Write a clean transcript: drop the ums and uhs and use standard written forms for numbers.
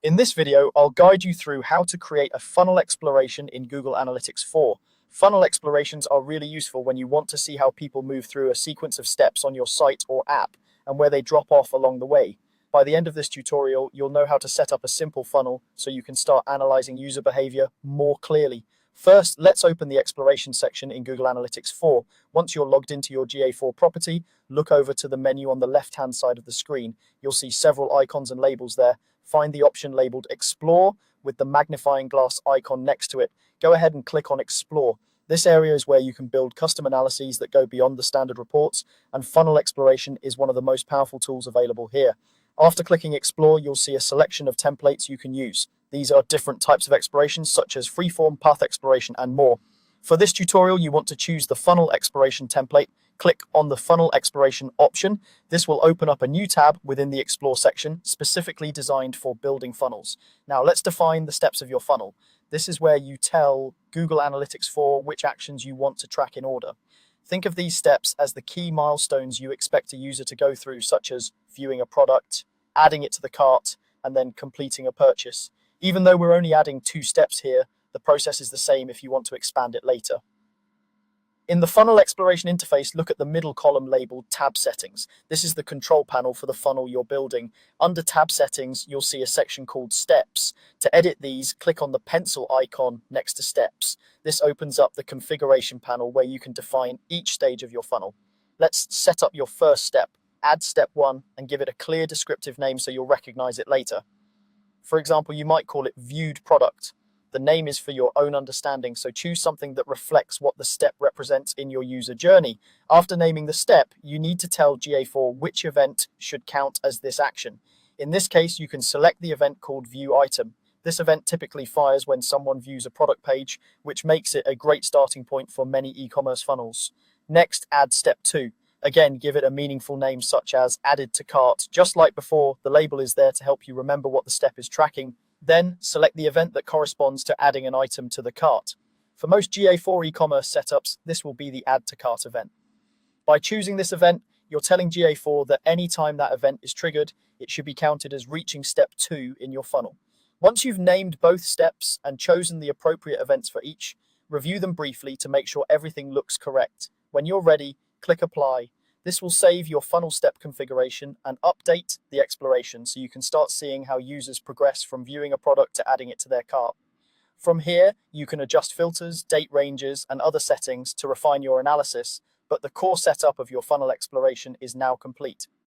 In this video, I'll guide you through how to create a funnel exploration in Google Analytics 4. Funnel explorations are really useful when you want to see how people move through a sequence of steps on your site or app and where they drop off along the way. By the end of this tutorial, you'll know how to set up a simple funnel so you can start analyzing user behavior more clearly. First, let's open the exploration section in Google Analytics 4. Once you're logged into your GA4 property, look over to the menu on the left-hand side of the screen. You'll see several icons and labels there. Find the option labeled Explore with the magnifying glass icon next to it. Go ahead and click on Explore. This area is where you can build custom analyses that go beyond the standard reports, and funnel exploration is one of the most powerful tools available here. After clicking Explore, you'll see a selection of templates you can use. These are different types of explorations, such as freeform, path exploration, and more. For this tutorial, you want to choose the funnel exploration template. Click on the funnel exploration option. This will open up a new tab within the Explore section, specifically designed for building funnels. Now let's define the steps of your funnel. This is where you tell Google Analytics 4 which actions you want to track in order. Think of these steps as the key milestones you expect a user to go through, such as viewing a product, adding it to the cart, and then completing a purchase. Even though we're only adding 2 steps here, the process is the same if you want to expand it later. In the funnel exploration interface, look at the middle column labeled Tab Settings. This is the control panel for the funnel you're building. Under Tab Settings, you'll see a section called Steps. To edit these, click on the pencil icon next to Steps. This opens up the configuration panel where you can define each stage of your funnel. Let's set up your first step. Add Step 1 and give it a clear descriptive name so you'll recognize it later. For example, you might call it Viewed Product. The name is for your own understanding, so choose something that reflects what the step represents in your user journey. After naming the step, you need to tell GA4 which event should count as this action. In this case, you can select the event called View Item. This event typically fires when someone views a product page, which makes it a great starting point for many e-commerce funnels. Next, add Step 2. Again, give it a meaningful name such as Added to Cart. Just like before, the label is there to help you remember what the step is tracking. Then select the event that corresponds to adding an item to the cart. For most GA4 e-commerce setups, this will be the Add to Cart event. By choosing this event, you're telling GA4 that any time that event is triggered, it should be counted as reaching Step 2 in your funnel. Once you've named both steps and chosen the appropriate events for each, review them briefly to make sure everything looks correct. When you're ready, click Apply. This will save your funnel step configuration and update the exploration so you can start seeing how users progress from viewing a product to adding it to their cart. From here, you can adjust filters, date ranges, and other settings to refine your analysis, but the core setup of your funnel exploration is now complete.